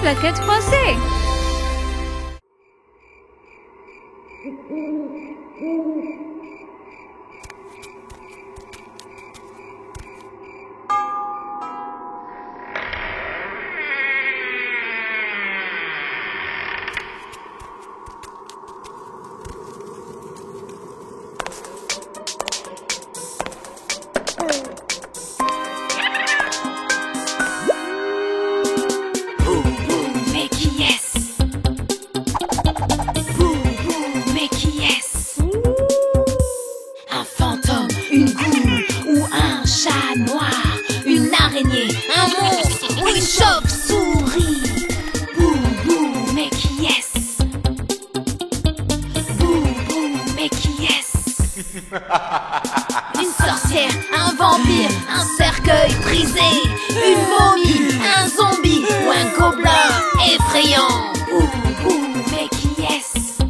plaquettes froissées. Une sorcière, un vampire, un cercueil brisé, une momie, un zombie ou un gobelin effrayant. Mais qui est-ce?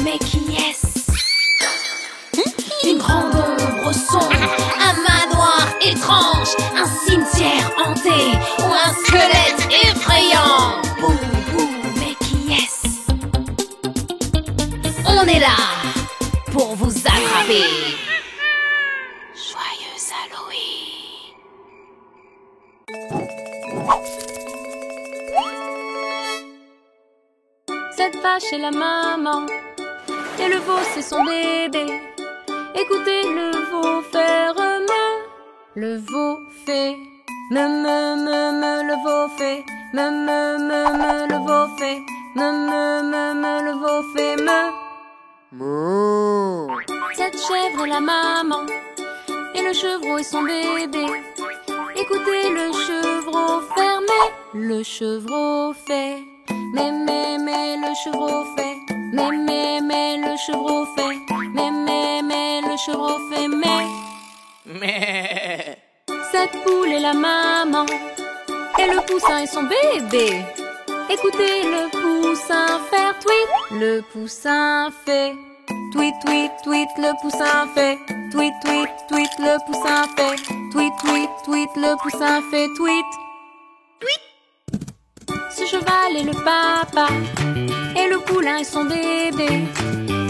Mais qui est-ce? Une grande ombre sombre, un manoir étrange, un cimetière hanté ou un squelette effrayant. Mais qui est-ce? On est là pour vous attraper. Joyeux Halloween. Cette vache est la maman et le veau c'est son bébé. Écoutez le veau faire me. Le veau fait me, le veau fait me, le veau fait me, le veau fait me. Cette chèvre est la maman et le chevreau est son bébé. Écoutez le chevreau faire mais. Le chevreau fait mais, le chevreau fait mais, le chevreau fait mais, le chevreau fait mais. Cette poule est la maman et le poussin est son bébé. Écoutez le poussin faire tweet. Le poussin fait tweet, tweet, tweet. Le poussin fait tweet, tweet, tweet. Le poussin fait tweet, tweet, tweet. Le poussin fait tweet, tweet. Ce cheval est le papa et le poulain est son bébé.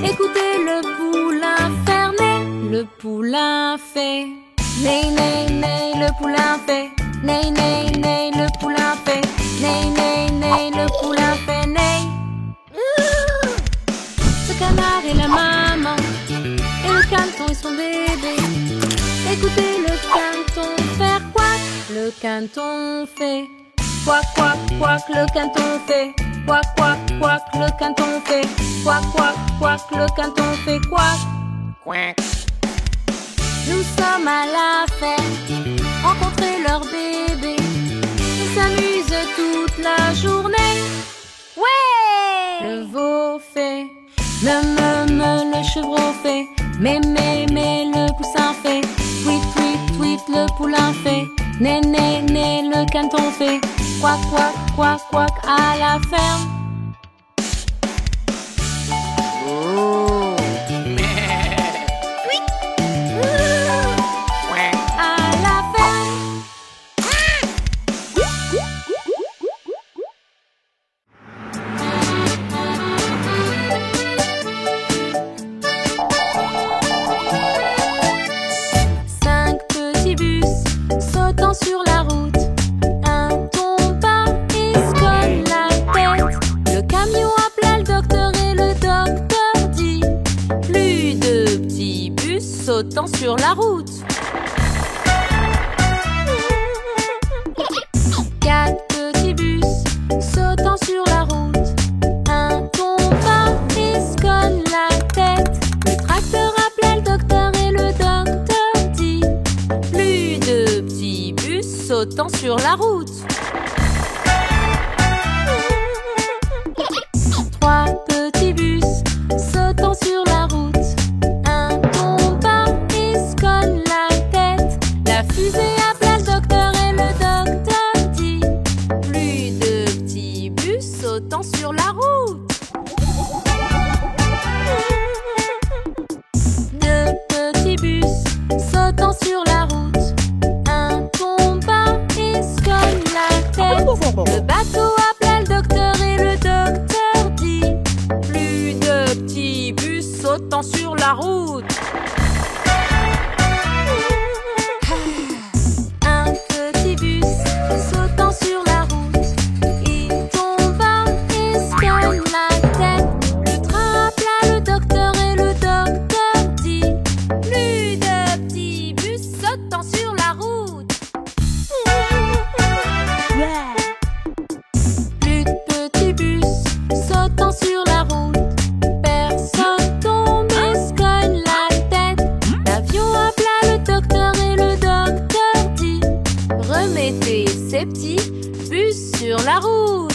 Écoutez le poulain faire né. Le poulain fait né, né, né. Le poulain fait né, né, né. Le poulain fait né, né, né. Le poulain fait né. Ce canard est la maman et le canton est son bébé. Écoutez le canton faire quack. Le canton fait quack, quack, quack. Le canton fait quack, quack, quack. Le canton fait quack, quack, quack. Le canton fait quack, quack. Nous sommes à la fête, rencontrer leur bébé. Ils s'amusent toute la journée. Ouais! Le veau fait me, le chevreau fait mais, le poussin fait tweet, tweet, tweet. Le poulain fait né, né, né. Le canton fait quack, quack, quack, quack à la ferme. À la ferme. 5 petits bus sautant sur la route. Un tomba et se colle la tête. Le camion appela le docteur et le docteur dit: plus de petits bus sautant sur la route. 4 petits bus sautant sur la route. Un tomba et se colle la tête. Le tracteur appela le docteur et le docteur dit: plus de petits bus sautant sur la route. 3 petits bus sautant sur la route. Un tomba et se colle la tête. La fusée appela le docteur et le docteur dit: plus de petits bus sautant sur la route. 2 petits bus sautant sur la route. Un tomba et se colle la sautant sur la route. Un petit bus sautant sur la route, il tomba et se cogne la tête. Le train appela le docteur et le docteur dit: plus de petits bus sautant sur la route. Plus de petits bus sautant sur la route. Personne tombe et se cogne la tête. L'avion appela le docteur et le docteur dit: remettez ces petits bus sur la route.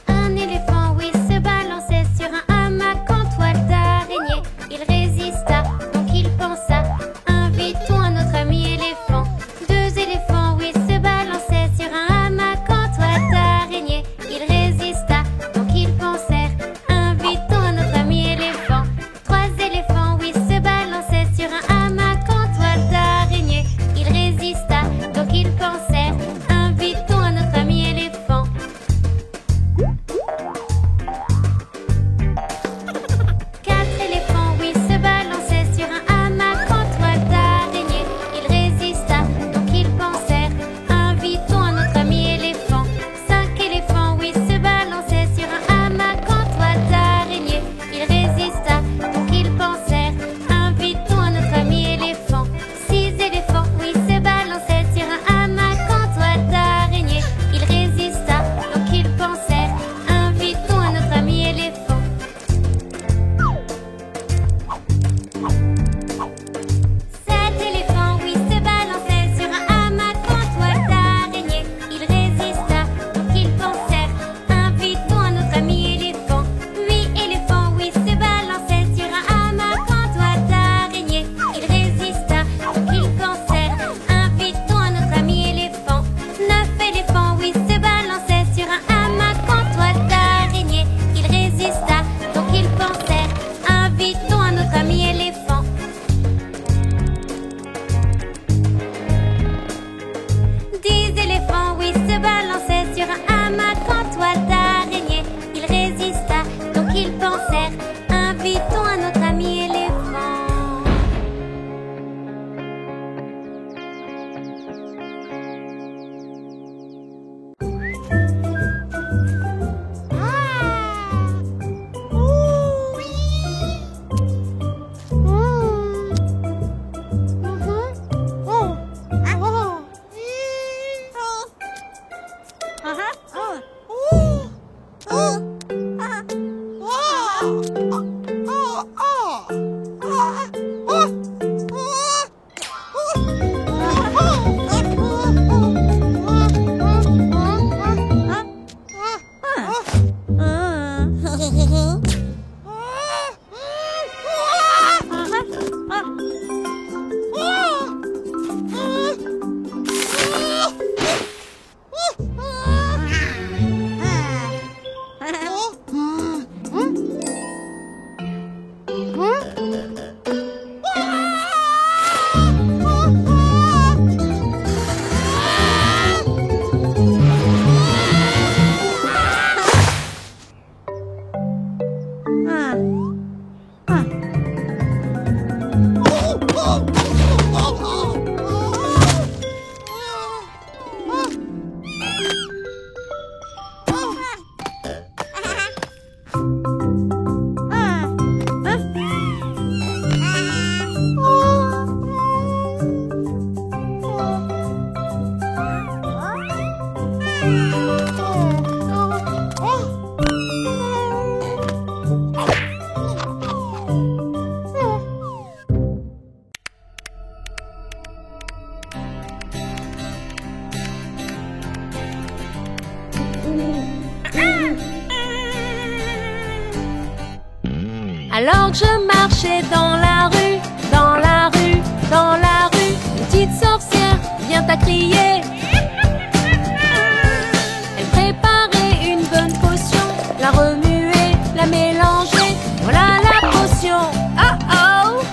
Un éléphant, oui, se balançait sur un hamac en toile d'araignée. Il résista, donc il pensa: invitons un autre ami éléphant. Deux éléphants, oui, se balançaient sur un hamac en toile d'araignée. Il résista, donc ils pensèrent: invitons un autre ami éléphant. Trois éléphants, oui, se balançaient sur un hamac en toile d'araignée. Il résista, donc ils pensèrent: invitons un autre ami éléphant. Quatre éléphants, oui, se balançaient sur un hamac en toile d'araignée. Il résista, donc ils pensèrent: invitons un autre ami éléphant. Cinq éléphants, oui, se balançaient sur un hamac en toile d'araignée. Il résista, donc ils pensèrent: invitons un autre ami éléphant. Six éléphants, oui, se balançaient sur un hamac en toile d'araignée. Il résista, donc ils pensèrent: invitons un autre ami éléphant. Sept éléphants, oui, se balançaient sur un hamac en toile d'araignée. Il résista, donc ils pensèrent: invitons un autre ami éléphant. Huit éléphants, oui, se balançaient sur un hamac en toile d'araignée. Il résista, donc ils pensèrent: invitons un autre ami éléphant. Neuf éléphants, oui, se balançaient sur un hamac en toile d'araignée. Il résista, donc ils pensèrent: invitons un autre ami éléphant. 10 éléphants, oui, se balançaient sur un hamac en toile d'araignée. Il résista, donc ils pensèrent: invitons un autre ami éléphant. Alors que je marchais dans la rue, dans la rue, dans la rue, une petite sorcière vient à crier. Elle préparait une bonne potion, la remuer, la mélanger, voilà la potion. Oh oh!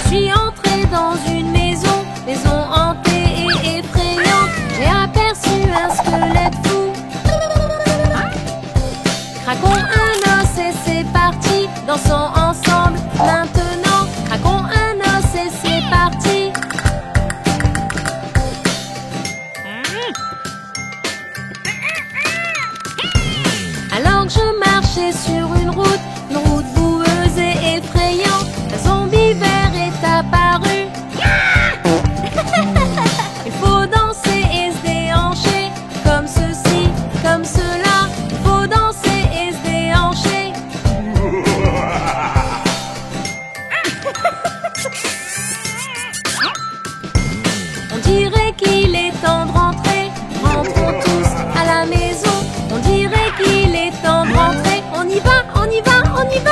suis entrée dans une maison, maison hantée et effrayante. J'ai aperçu un squelette fou. Craquons un os et c'est parti. Dansons ensemble maintenant. Craquons un os et c'est parti. Alors que je marchais sur une route boueuse et effrayante, un zombie vert est apparu. Il faut danser et se déhancher, comme ceci, comme cela. Il faut danser et se déhancher. On dirait qu'il est temps de rentrer. Rentrons tous à la maison. On dirait qu'il est temps de rentrer. On y va, on y va, on y va.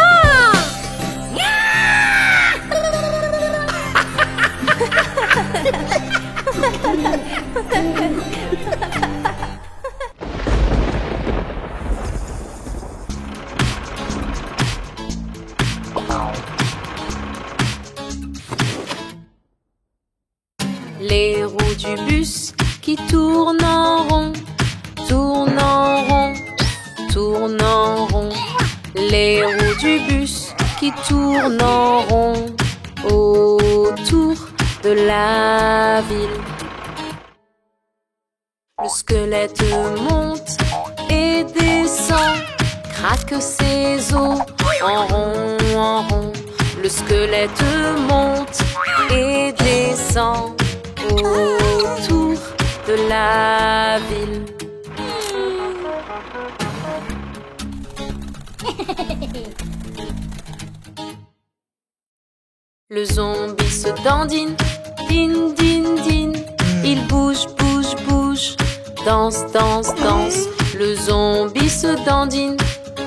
Les roues du bus qui tournent en rond, tournent en rond, tournent en rond. Les roues du bus qui tournent en rond autour de la ville. Le squelette monte et descend, craque ses os en rond, en rond. Le squelette monte et descend autour de la ville. Le zombie se dandine, din, din, din. Il bouge, bouge, bouge, danse, danse, danse. Le zombie se dandine,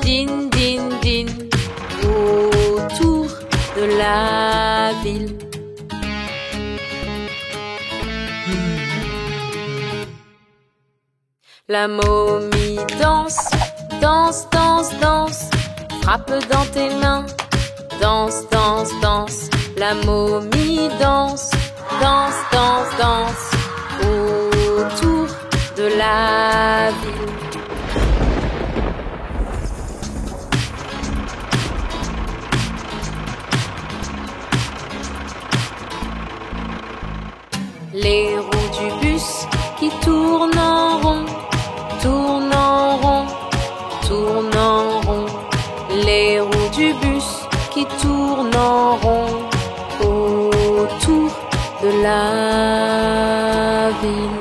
din, din, din, autour de la ville. La momie danse, danse, danse, danse. Frappe dans tes mains, danse, danse, danse. La momie danse, danse, danse, danse autour de la ville. Les roues du bus qui tournent en rond, tournent en rond, tournent en rond. Les roues du bus qui tournent en rond autour de la ville.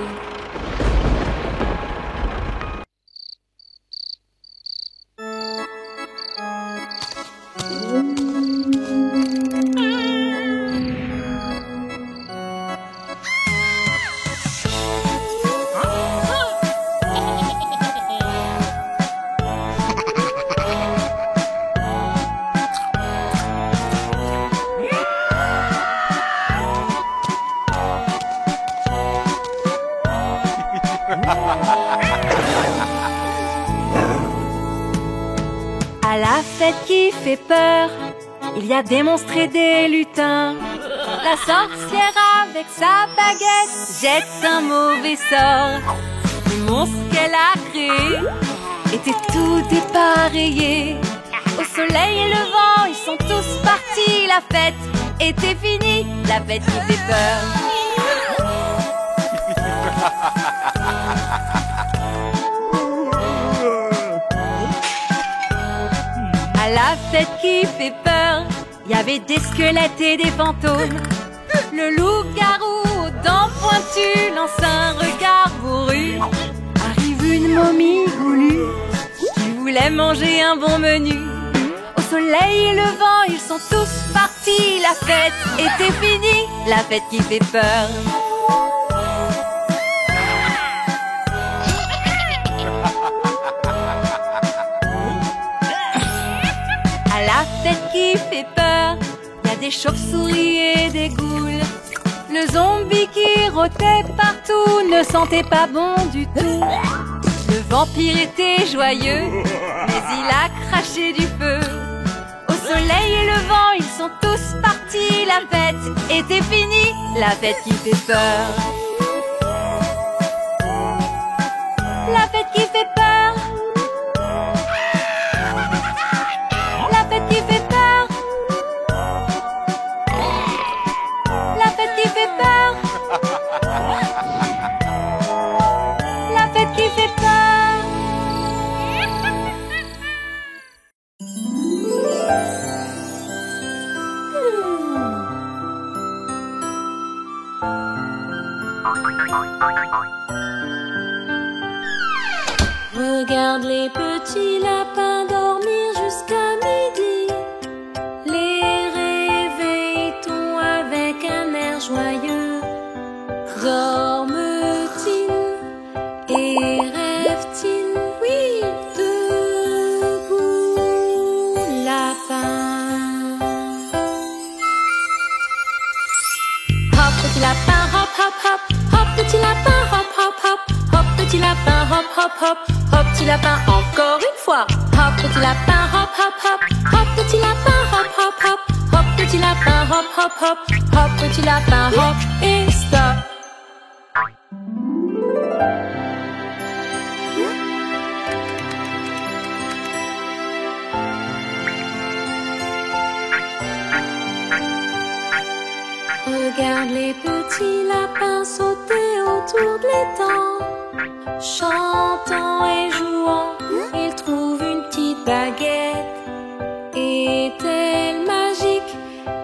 À la fête qui fait peur, il y a des monstres et des lutins. La sorcière avec sa baguette jette un mauvais sort. Le monstre qu'elle a créé était tout dépareillé. Au soleil et le vent, ils sont tous partis. La fête était finie, la fête qui fait peur. À la fête qui fait peur, il y avait des squelettes et des fantômes. Le loup-garou aux dents pointues lance un regard bourru. Arrive une momie goulue qui voulait manger un bon menu. Au soleil et le vent, ils sont tous partis. La fête était finie, la fête qui fait peur. À la fête qui fait peur, il y a des chauves-souris et des goules. Le zombie qui rôtait partout ne sentait pas bon du tout. Le vampire était joyeux, mais il a craché du feu. Au soleil et le vent, ils sont tous partis. La fête était finie, la fête qui fait peur. La fête qui fait peur. La fête qui fait peur. La fête qui fait peur. La fête qui fait peur. Regarde les petits lapins dormir jusqu'à midi. Les réveille-t-on avec un air joyeux? Dorment-ils et rêvent-ils? Oui, debout, lapin. Hop, petit lapin, hop, hop, hop. Hop, petit lapin, hop, hop, hop. Hop, petit lapin, hop, hop, hop. Hop, petit lapin, encore une fois. Hop, petit lapin, hop, hop, hop. Hop, petit lapin, hop, hop, hop. Hop, petit lapin, hop, hop, hop. Hop, petit lapin, hop et stop. Regarde les petits lapins sauter autour de l'étang. Chantant et jouant, ils trouvent une petite baguette. Est-elle magique?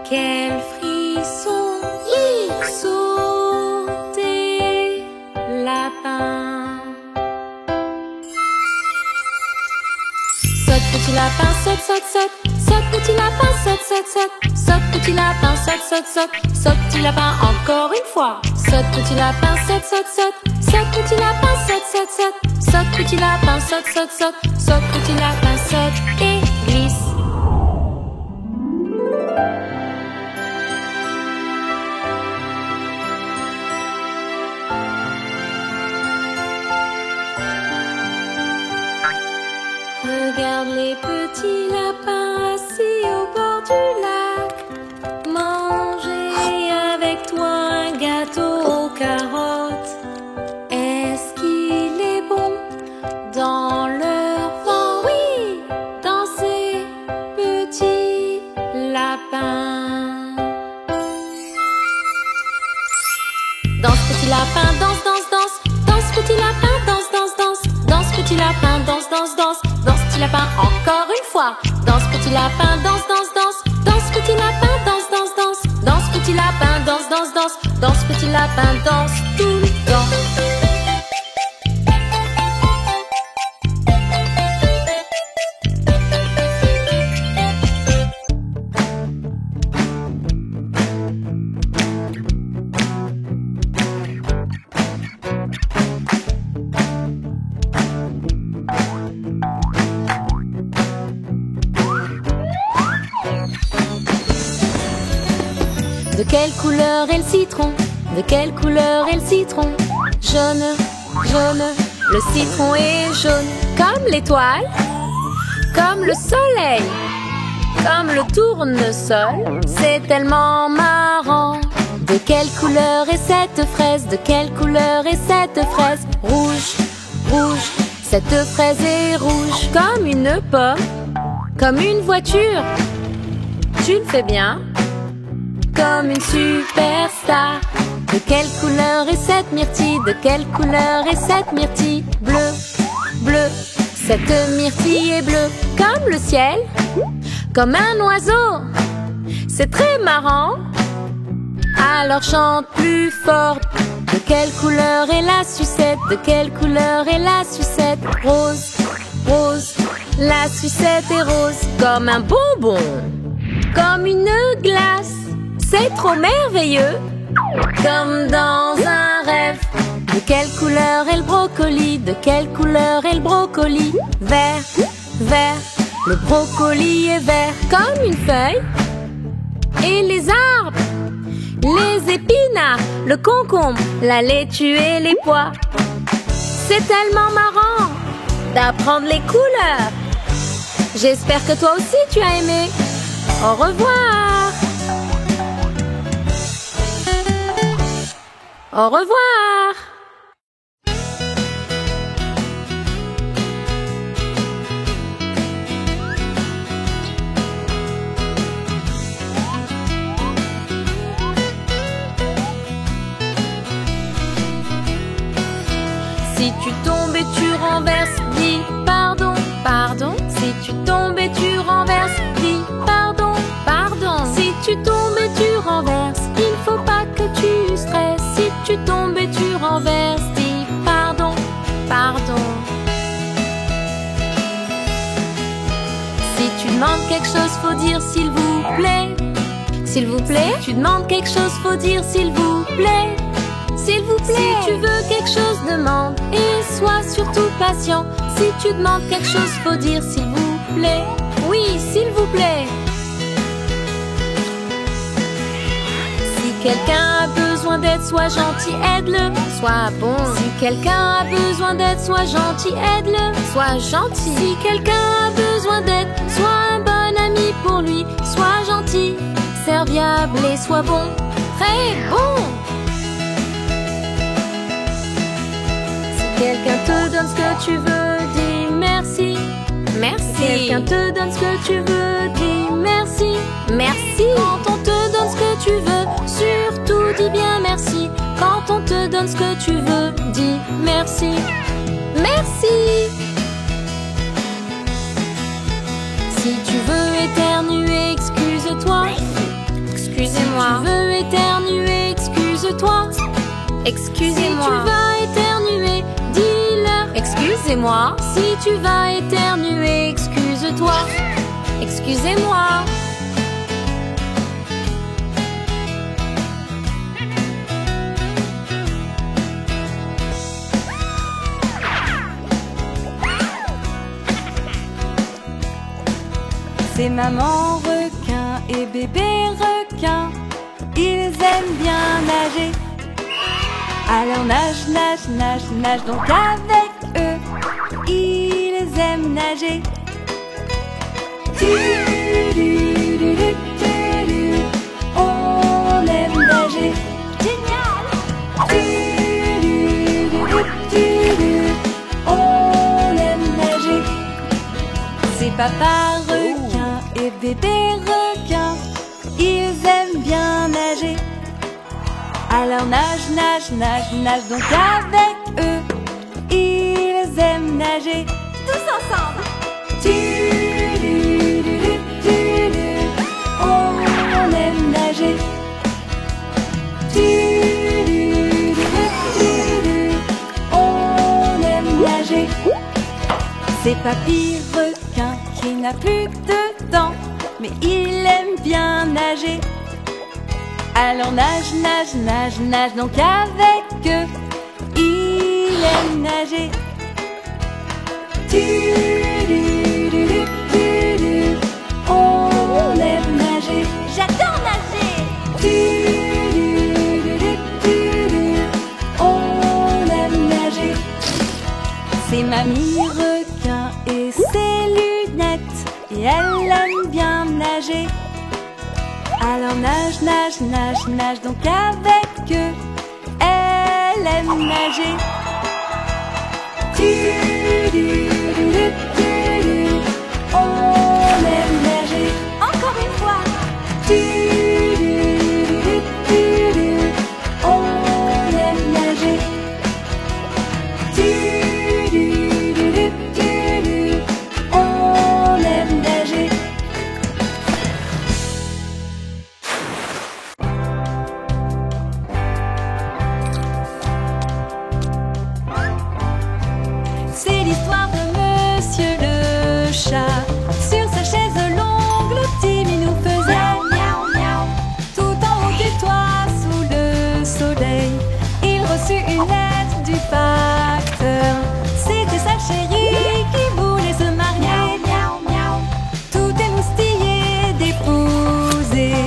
Quel frisson! Oui, sauter, lapin. Saute petit lapin, saute, saute, saute. Saute petit lapin, saute, saute, saute. Saute petit lapin, saute, saute, saute. Saute petit lapin, encore une fois. Saute petit lapin, saute, saute, saute. Saute petit lapin, saute, saute, saute. Saute petit lapin, saute, saute, saute. Saute petit lapin, saute et glisse. Regarde les petits lapins assis au bord du lac. Manger avec toi un gâteau aux carottes. Est-ce qu'il est bon dans leur vent? Oui, dans ces petits lapins. Danse petit lapin, danse, danse, danse. Danse petit lapin, danse, danse, danse. Danse petit lapin, danse, danse, danse. Danse petit lapin, encore une fois. Danse petit lapin, danse, danse, danse. Danse petit lapin, danse, danse, danse. Danse petit lapin, danse, danse, danse. Danse petit lapin, danse tout le temps. De quelle couleur est le citron? De quelle couleur est le citron? Jaune, jaune, le citron est jaune. Comme l'étoile, comme le soleil, comme le tournesol. C'est tellement marrant. De quelle couleur est cette fraise? De quelle couleur est cette fraise? Rouge, rouge, cette fraise est rouge. Comme une pomme, comme une voiture. Tu le fais bien. Comme une superstar. De quelle couleur est cette myrtille? De quelle couleur est cette myrtille? Bleu, bleu, cette myrtille est bleue. Comme le ciel, comme un oiseau. C'est très marrant. Alors chante plus fort. De quelle couleur est la sucette? De quelle couleur est la sucette? Rose, rose, la sucette est rose. Comme un bonbon, comme une glace. C'est trop merveilleux, comme dans un rêve. De quelle couleur est le brocoli? De quelle couleur est le brocoli? Vert, vert, le brocoli est vert. Comme une feuille. Et les arbres, les épinards, le concombre, la laitue et les pois. C'est tellement marrant d'apprendre les couleurs. J'espère que toi aussi tu as aimé. Au revoir. Au revoir. Si tu tombes et tu renverses, dis pardon, pardon. Si tu tombes et tu renverses, dis pardon, pardon. Si tu tombes et tu renverses, il faut pas que tu stresses. Si tu tombes et tu renverses, dis pardon, pardon. Si tu demandes quelque chose, faut dire s'il vous plaît. S'il vous plaît. Si tu demandes quelque chose, faut dire s'il vous plaît. S'il vous plaît. Si tu veux quelque chose, demande et sois surtout patient. Si tu demandes quelque chose, faut dire s'il vous plaît. Oui, s'il vous plaît. Si quelqu'un a besoin d'aide, sois gentil, aide-le, sois bon. Si quelqu'un a besoin d'aide, sois gentil, aide-le, sois gentil. Si quelqu'un a besoin d'aide, sois un bon ami pour lui, sois gentil, serviable et sois bon, très bon. Si quelqu'un te donne ce que tu veux, dis merci. Merci. Si quelqu'un te donne ce que tu veux, dis merci. Merci. Quand on te donne ce que tu veux, surtout dis bien merci. Quand on te donne ce que tu veux, dis merci. Merci. Si tu veux éternuer, excuse-toi. Excusez-moi. Si tu veux éternuer, excuse-toi. Excusez-moi. Si tu vas éternuer, dis-leur. Excusez-moi. Si tu vas éternuer, excuse-toi. Excusez-moi. C'est maman requin et bébé requin, ils aiment bien nager. Alors nage, nage, nage, nage donc avec eux, ils aiment nager. On aime nager. Génial. On aime nager. C'est papa requin et bébé requin, ils aiment bien nager. Alors nage, nage, nage, nage donc avec eux, ils aiment nager. Tous ensemble. On aime nager. On aime nager. C'est papy requin qui n'a plus de dents, mais il aime bien nager. Alors nage, nage, nage, nage donc avec eux, il aime nager. On aime nager. J'adore nager. On aime nager. C'est mamie requin et ses lunettes, et elle aime bien nager. Alors nage, nage, nage, nage donc avec eux, elle aime nager. On aime nager. Encore une fois. On aime nager. On aime nager. C'est l'histoire de Monsieur le chat. Sur sa chaise longue, le petit minou faisait miaou miaou. Tout en haut du toit, sous le soleil, il reçut une lettre du facteur. C'était sa chérie qui voulait se marier. Miaou miaou. Tout émoustillé d'épouser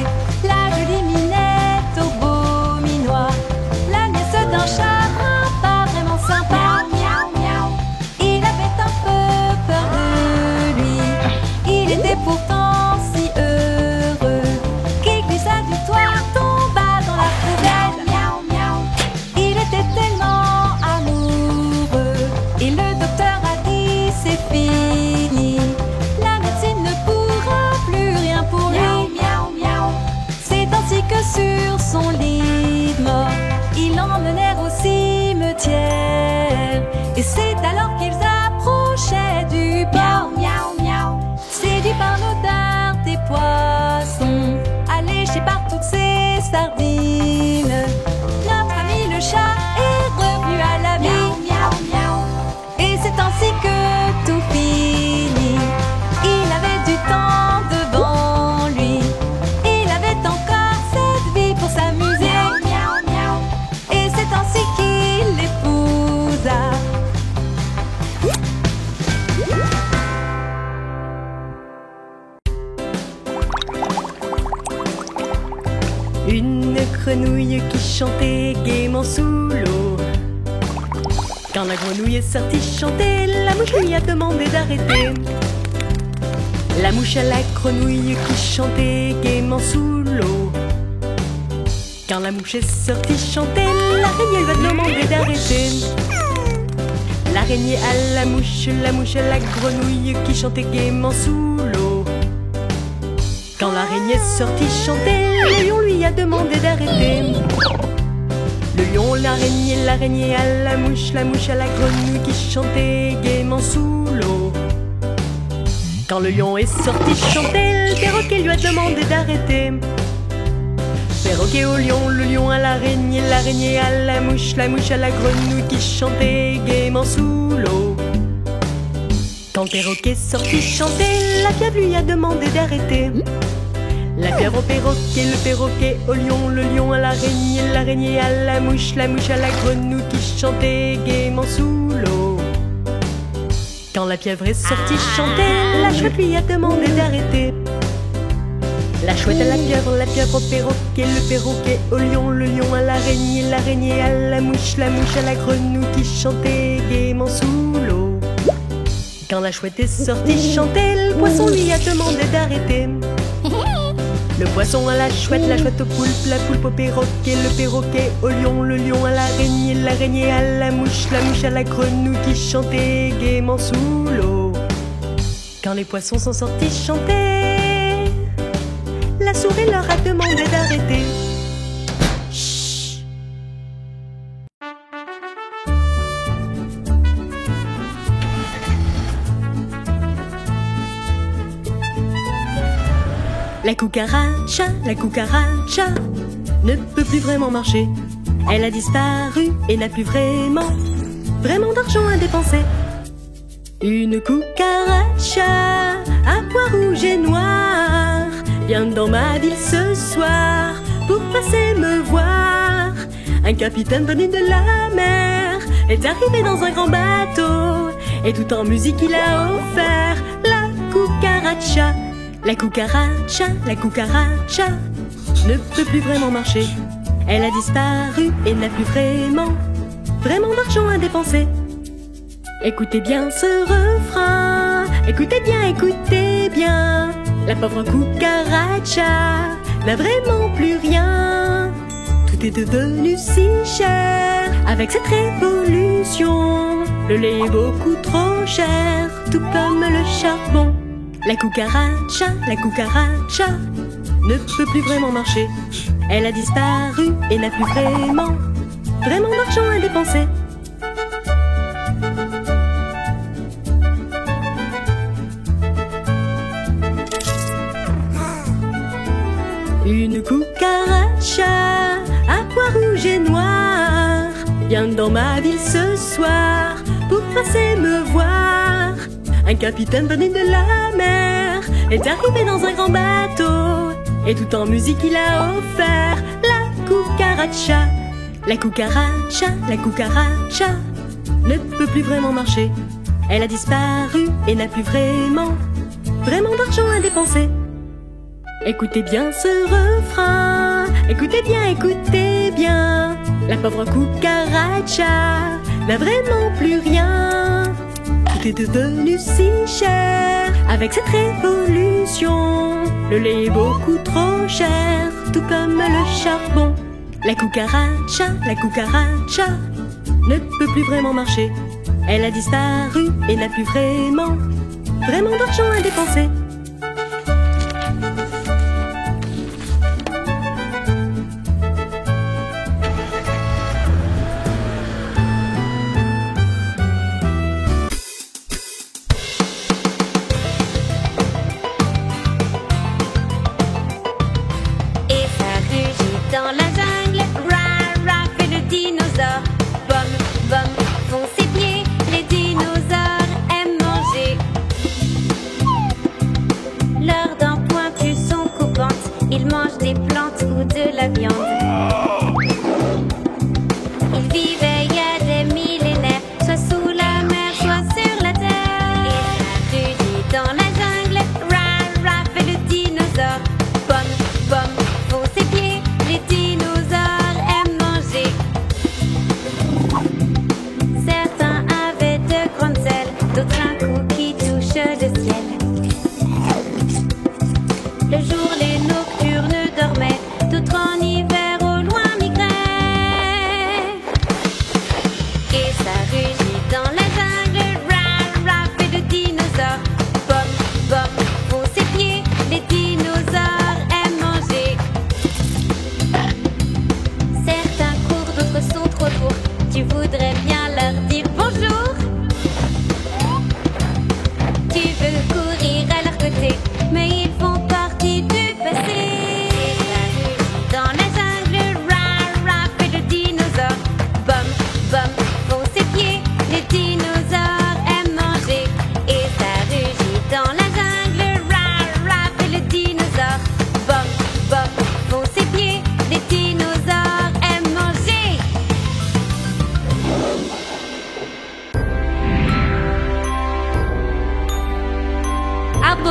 la jolie Minette au beau minois, la nièce d'un chagrin pas vraiment sympa. Il avait un peu peur de lui, il était pourtant si heureux. grenouille qui chantait gaiement sous l'eau. Quand la grenouille est sortie chanter, la mouche lui a demandé d'arrêter. La mouche à la grenouille qui chantait gaiement sous l'eau. Quand la mouche est sortie chanter, l'araignée lui a demandé d'arrêter. L'araignée à la mouche à la grenouille qui chantait gaiement sous l'eau. Quand l'araignée est sortie chanter, le lion lui a demandé d'arrêter. Le lion, l'araignée à la mouche à la grenouille qui chantait gaiement sous l'eau. Quand le lion est sorti chanter, le perroquet lui a demandé d'arrêter. Perroquet au lion, le lion à l'araignée à la mouche à la grenouille qui chantait gaiement sous l'eau. Quand le perroquet est sorti chanter, la pieuvre lui a demandé d'arrêter. La pieuvre au perroquet, le perroquet au lion, le lion à l'araignée à la mouche à la grenouille qui chantait gaiement sous l'eau. Quand la pieuvre est sortie chanter, la chouette lui a demandé d'arrêter. La chouette à la pieuvre au perroquet, le perroquet au lion, le lion à l'araignée à la mouche à la grenouille qui chantait gaiement sous l'eau. Quand la chouette est sortie chanter, le poisson lui a demandé d'arrêter. Le poisson à la chouette au poulpe, la poulpe au perroquet, le perroquet au lion, le lion à l'araignée à la mouche à la grenouille qui chantait gaiement sous l'eau. Quand les poissons sont sortis chanter, la souris leur a demandé d'arrêter. Chut. La cucaracha ne peut plus vraiment marcher. Elle a disparu et n'a plus vraiment d'argent à dépenser. Une cucaracha à pois rouge et noir vient dans ma ville ce soir pour passer me voir. Un capitaine venu de la mer est arrivé dans un grand bateau et tout en musique il a offert la cucaracha. La cucaracha ne peut plus vraiment marcher. Elle a disparu et n'a plus vraiment d'argent à dépenser. Écoutez bien ce refrain, écoutez bien. La pauvre cucaracha n'a vraiment plus rien. Tout est devenu si cher avec cette révolution. Le lait est beaucoup trop cher, tout comme le charbon. La cucaracha ne peut plus vraiment marcher. Elle a disparu et n'a plus vraiment d'argent à dépenser. Une cucaracha à pois rouge et noir vient dans ma ville ce soir pour passer me voir. Un capitaine venu de la mer est arrivé dans un grand bateau et tout en musique il a offert la cucaracha. La cucaracha ne peut plus vraiment marcher. Elle a disparu et n'a plus vraiment d'argent à dépenser. Écoutez bien ce refrain, écoutez bien. La pauvre cucaracha n'a vraiment plus rien. Tout est devenu si cher avec cette révolution. Le lait est beaucoup trop cher, tout comme le charbon. La cucaracha ne peut plus vraiment marcher. Elle a disparu et n'a plus vraiment d'argent à dépenser. Dans la jungle, ra fait le dinosaure. Bom font ses pieds, les dinosaures aiment manger. Leurs dents pointues sont coupantes, ils mangent des plantes ou de la viande. Ils vivaient il y a des millénaires, soit sous la mer, soit sur la terre. Et ça rugit dans la jungle, ra fait le dinosaure. Bom font ses pieds, les dinosaures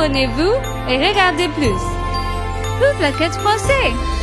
abonnez-vous et regardez plus. Plus Plaquettes Français!